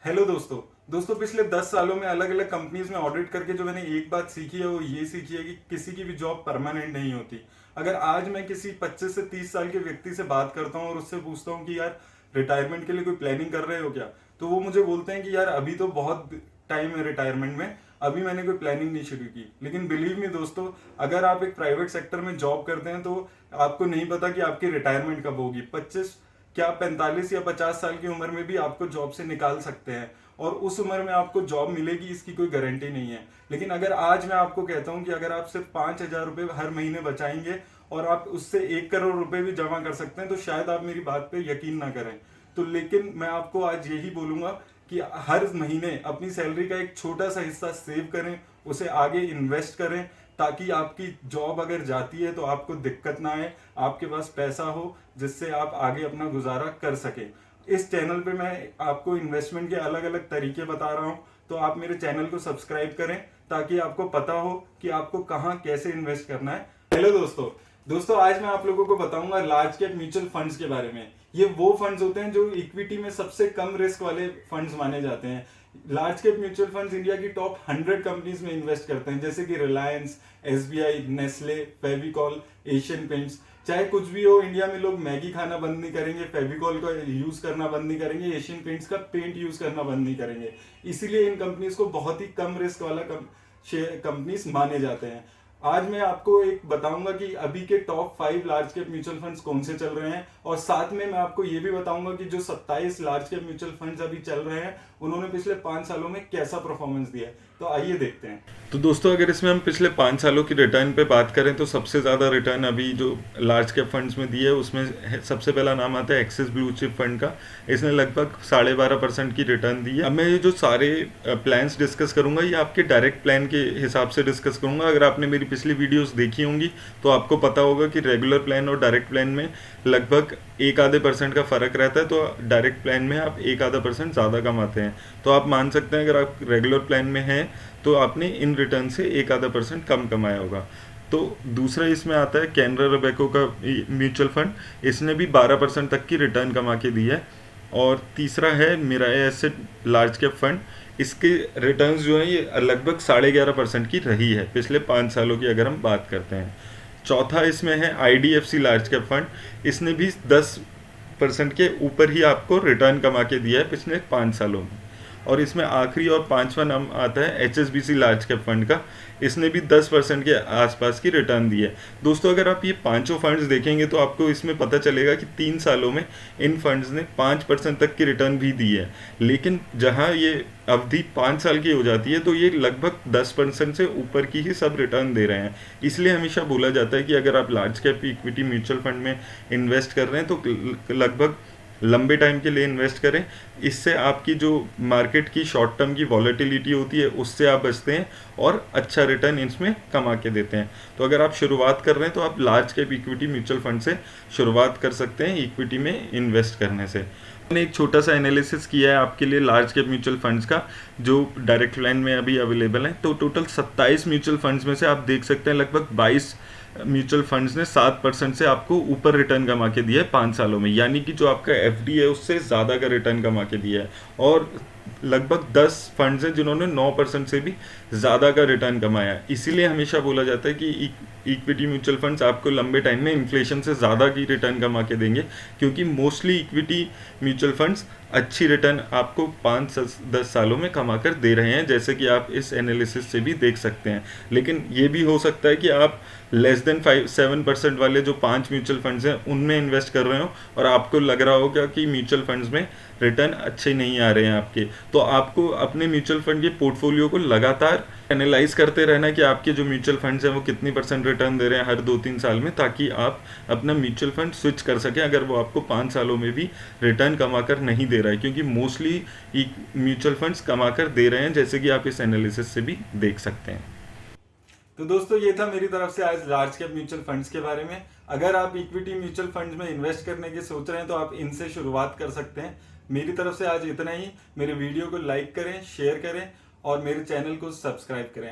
Hello दोस्तों पिछले 10 सालों में अलग अलग कंपनीज में ऑडिट करके जो मैंने एक बात सीखी है वो ये सीखी है कि किसी की भी जॉब परमानेंट नहीं होती। अगर आज मैं किसी 25 से 30 साल के व्यक्ति से बात करता हूँ और उससे पूछता हूँ कि यार रिटायरमेंट के लिए कोई प्लानिंग कर रहे हो क्या, तो वो मुझे बोलते हैं कि यार अभी तो बहुत टाइम है रिटायरमेंट में, अभी मैंने कोई प्लानिंग नहीं शुरू की। लेकिन बिलीव मी दोस्तों, अगर आप एक प्राइवेट सेक्टर में जॉब करते हैं तो आपको नहीं पता कि आपकी रिटायरमेंट कब होगी। 25 क्या 45 या 50 साल की उम्र में भी आपको जॉब से निकाल सकते हैं और उस उम्र में आपको जॉब मिलेगी इसकी कोई गारंटी नहीं है। लेकिन अगर आज मैं आपको कहता हूं कि अगर आप सिर्फ 5,000 रुपये हर महीने बचाएंगे और आप उससे 1 करोड़ रुपए भी जमा कर सकते हैं तो शायद आप मेरी बात पे यकीन ना करें। तो लेकिन मैं आपको आज यही बोलूंगा कि हर महीने अपनी सैलरी का एक छोटा सा हिस्सा सेव करें, उसे आगे इन्वेस्ट करें, ताकि आपकी जॉब अगर जाती है तो आपको दिक्कत ना आए, आपके पास पैसा हो जिससे आप आगे अपना गुजारा कर सके। इस चैनल पे मैं आपको इन्वेस्टमेंट के अलग अलग तरीके बता रहा हूं, तो आप मेरे चैनल को सब्सक्राइब करें ताकि आपको पता हो कि आपको कहां कैसे इन्वेस्ट करना है। हेलो दोस्तों आज मैं आप लोगों को बताऊंगा लार्ज कैप म्यूचुअल फंड्स के बारे में। ये वो फंड्स होते हैं जो इक्विटी में सबसे कम रिस्क वाले फंड्स माने जाते हैं। Large cap mutual funds India की टॉप 100 कंपनीज में इन्वेस्ट करते हैं, जैसे कि Reliance, SBI, Nestle, Fevicol, Asian paints. चाहे कुछ भी हो, इंडिया में लोग मैगी खाना बंद नहीं करेंगे, फेविकॉल का यूज करना बंद नहीं करेंगे, एशियन पेंट्स का पेंट यूज करना बंद नहीं करेंगे। इसीलिए इन कंपनीज को बहुत ही कम रिस्क वाला कंपनीज माने जाते हैं। आज मैं आपको एक बताऊंगा कि अभी के top 5 large cap mutual funds कौन से चल रहे हैं, और साथ में मैं आपको ये भी बताऊंगा कि जो 27 लार्ज कैप म्यूचुअल फंड्स अभी चल रहे हैं उन्होंने पिछले 5 सालों में कैसा परफॉर्मेंस दिया है। तो आइए देखते हैं। तो दोस्तों, अगर इसमें हम पिछले 5 सालों की रिटर्न पे बात करें तो सबसे ज़्यादा रिटर्न अभी जो लार्ज कैप फंड्स में दी है उसमें सबसे पहला नाम आता है एक्सिस ब्लू चिप फंड का। इसने लगभग 12.5% की रिटर्न दी है। अब मैं ये जो सारे प्लान्स डिस्कस करूंगा ये आपके डायरेक्ट प्लान के हिसाब से डिस्कस करूंगा। अगर आपने मेरी पिछली वीडियोस देखी होंगी तो आपको पता होगा कि रेगुलर प्लान और डायरेक्ट प्लान में लगभग 1-आधे% का फ़र्क रहता है। तो डायरेक्ट प्लान में आप 1-आधा% ज़्यादा कमाते हैं। तो आप मान सकते हैं अगर आप रेगुलर प्लान में हैं तो आपने इन रिटर्न से 1-आधा% कम कमाया होगा। तो दूसरा इसमें आता है कैनरा रोबेको का म्यूचुअल फंड। इसने भी 12% तक की रिटर्न कमा के दी है। और तीसरा है Mirae asset large cap fund. इसके रिटर्न्स जो है ये लगभग 11.5% की रही है पिछले 5 सालों की अगर हम बात करते हैं। चौथा इसमें है आईडीएफसी लार्ज कैप फंड। इसने भी 10% के ऊपर ही आपको रिटर्न कमा के दिया है पिछले 5 सालों में। और इसमें आखिरी और 5वां नाम आता है एचएसबीसी लार्ज कैप फंड का। इसने भी 10% के आसपास की रिटर्न दी है। दोस्तों, अगर आप ये पांचों फंड्स देखेंगे तो आपको इसमें पता चलेगा कि 3 सालों में इन फंड्स ने 5% तक की रिटर्न भी दी है। लेकिन जहां ये अवधि 5 साल की हो जाती है तो ये लगभग 10% से ऊपर की ही सब रिटर्न दे रहे हैं। इसलिए हमेशा बोला जाता है कि अगर आप large cap equity mutual fund में इन्वेस्ट कर रहे हैं तो लगभग लंबे टाइम के लिए इन्वेस्ट करें। इससे आपकी जो मार्केट की शॉर्ट टर्म की वॉलेटिलिटी होती है उससे आप बचते हैं और अच्छा रिटर्न इसमें कमा के देते हैं। तो अगर आप शुरुआत कर रहे हैं तो आप large cap equity mutual fund से शुरुआत कर सकते हैं इक्विटी में इन्वेस्ट करने से। मैंने एक छोटा सा एनालिसिस किया है आपके लिए लार्ज कैप म्यूचुअल फंड्स का जो डायरेक्ट लाइन में अभी अवेलेबल है। तो टोटल 27 म्यूचुअल फंड्स में से आप देख सकते हैं लगभग 22 म्यूचुअल फंड्स ने 7% से आपको ऊपर रिटर्न कमा के दिया है 5 सालों में। यानी कि जो आपका एफडी है उससे ज़्यादा का रिटर्न कमा के दिया है। और लगभग 10 फंड्स हैं जिन्होंने 9% से भी ज़्यादा का रिटर्न कमाया है। इसीलिए हमेशा बोला जाता है कि इक्विटी म्यूचुअल फंड्स आपको लंबे टाइम में इन्फ्लेशन से ज़्यादा की रिटर्न कमा के देंगे, क्योंकि मोस्टली इक्विटी म्यूचुअल फंड्स अच्छी रिटर्न आपको 5-10 सालों में कमा कर दे रहे हैं, जैसे कि आप इस एनालिसिस से भी देख सकते हैं। लेकिन ये भी हो सकता है कि आप लेस देन 7% वाले जो 5 म्यूचुअल फंड्स हैं उनमें इन्वेस्ट कर रहे हो और आपको लग रहा होगा कि म्यूचुअल फंड्स में रिटर्न अच्छे नहीं आ रहे हैं आपके। तो आपको अपने म्यूचुअल फंड के पोर्टफोलियो को लगातार एनालाइज करते रहना कि आपके जो म्यूचुअल फंड्स हैं वो कितनी % रिटर्न दे रहे हैं हर 2-3 साल में, ताकि आप अपना म्यूचुअल फंड स्विच कर सकें अगर वो आपको 5 सालों में भी रिटर्न कमा कर नहीं दे रहा है। क्योंकि मोस्टली म्यूचुअल फंड्स कमा कर दे रहे हैं, जैसे कि आप इस एनालिसिस से भी देख सकते हैं। तो दोस्तों ये था मेरी तरफ से आज लार्ज कैप म्यूचुअल फंड्स के बारे में। अगर आप इक्विटी म्यूचुअल फंड्स में इन्वेस्ट करने की सोच रहे हैं तो आप इनसे शुरुआत कर सकते हैं। मेरी तरफ से आज इतना ही। मेरे वीडियो को लाइक करें, शेयर करें और मेरे चैनल को सब्सक्राइब करें।